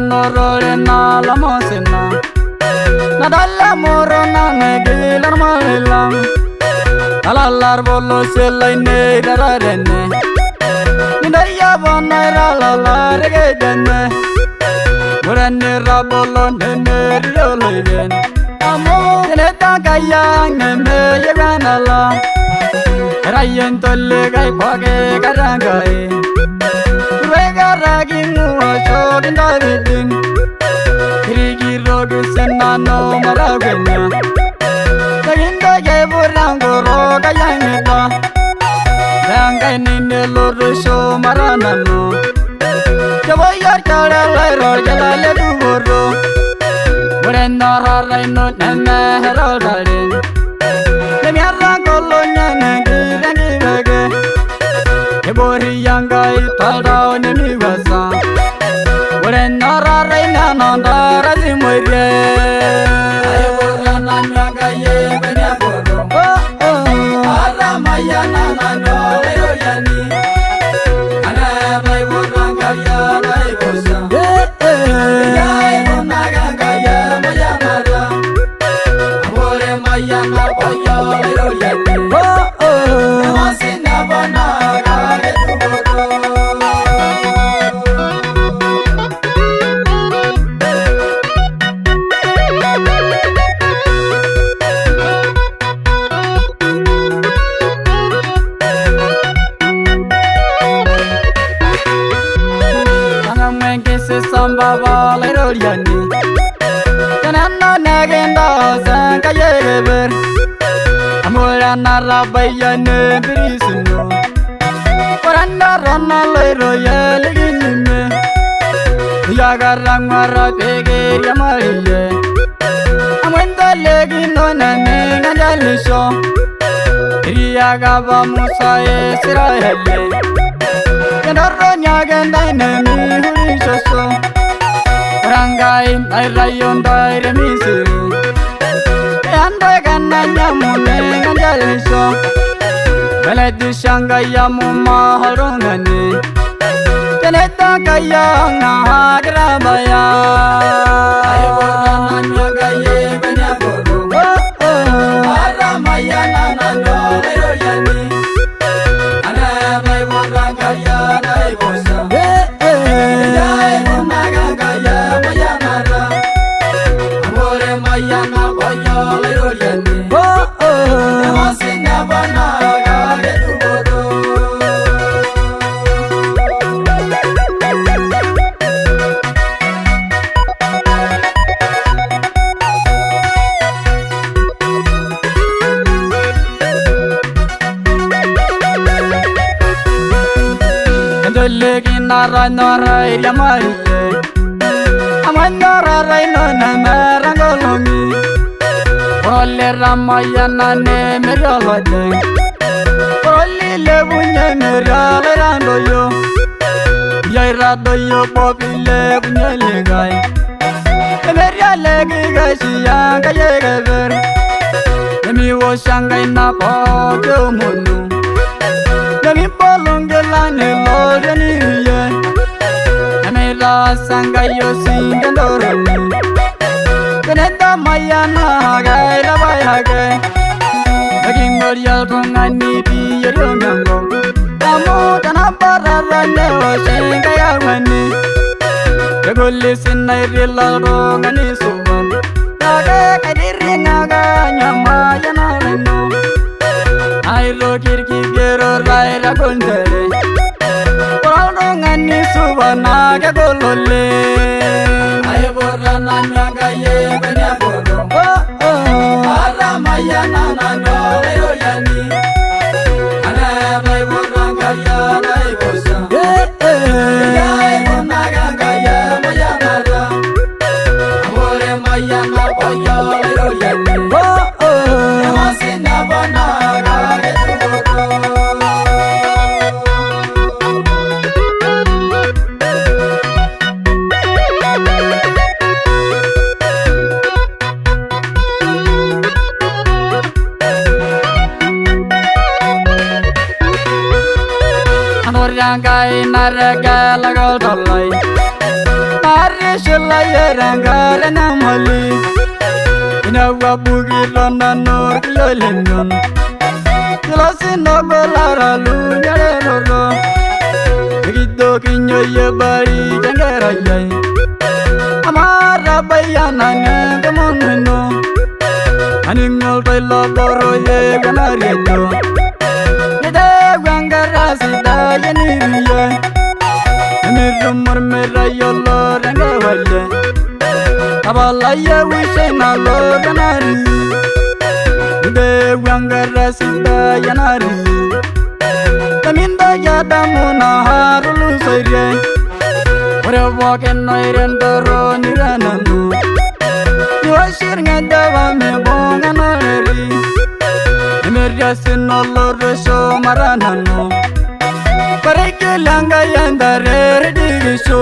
Nororena la mosena Nadalla morona negilar marilam Alalar bolo selaine dararene Nidaya bonaira la regedene Murane rabolo nene rioloyen Amo neta kayang nene yeganala Rayen tolle gai pake karangai Ragi muacho dindavidin Kirigi rogi senano maragenya Taginda yeburango roga yangeda Rangai nine lorusho maranano Jawayar chara lairo jalale dugoro Murena haraino nene heraldaren Nemiarrango lo nyanegi rangi vege Ebori yangai taldao nemi wasa Waren nara reina nanda razi moire Ayora nanyanga ye benya bodo Ara maya nanano lero yani Ana mai boranga ya lai bosa Yai bonaga kaya maya mara Amore maya na boyo lero yani Namasina bonaga Sambava lero yani Kanana nagenda zanka yeber Amora narabayane birisino Koranda rana lero yeligine Yagarang mara pege yamariye Amwenda legino nane ngajalisho Riyagaba musae sirahele Kendoro nyagenda nani hurisoso Rangai nairayon daire misiri Yanda gana nyamune ngajalisho Beledi shanga yamu maharongani Janeta kaya ngahagrabaya Ayora nanyaga ye benyabodo Aramaya nanano lero yani Anamai boranga ya daibosa Jai bonaga kaya maya nara Amore maya na boyo lero yani Namasina bonaga getu bodo Legi nara nara yamaile Amandara raino na marangolongi Ole ramayana ne merolode Ole lebunya merale randoyo Yaira doyo popile bunya legai Emeria legi gashi yanga yegeber Emi wo shangai na pokyo monu Demi polongela ne loreni ye Amela sanga yo singandoroni Kenenda mayana gai rabayage Agingor yal tongani bi yerongango ne oshinga yawani Egolisin nairila rongani suban Naga kadiri naga nyama yanareno Airo kirki gero raira gondere Rongani suban naga golole Ayo borra nanyanga ye benya boro Aramaya nanano ayo yani Anay borra kaya nay bosa Ay borra kaya maya nara Amore maya na koyo ayo yani Yamasina bana kage tuboro Rangai naraga lagal dalai Nare shulai rangare namali Inawa bugi lona nor kiyolenyon Kilasi nogolara lu nyare roro Begitu kinyo ye bari jangara yai Amara bayana ngemoneno Aningol bailo boro ye ganarejo Sida yeniriye Emiru murmira yolo renge wale Abala ye wishe na lo ganari Ide wangara sida yanari Taminda yadamu na harulu soire Ore waken no irendoro nirananu Niwashir ngedawa me bonga noreri Emerjasin oloro so maranano Pareke langa yandare digisho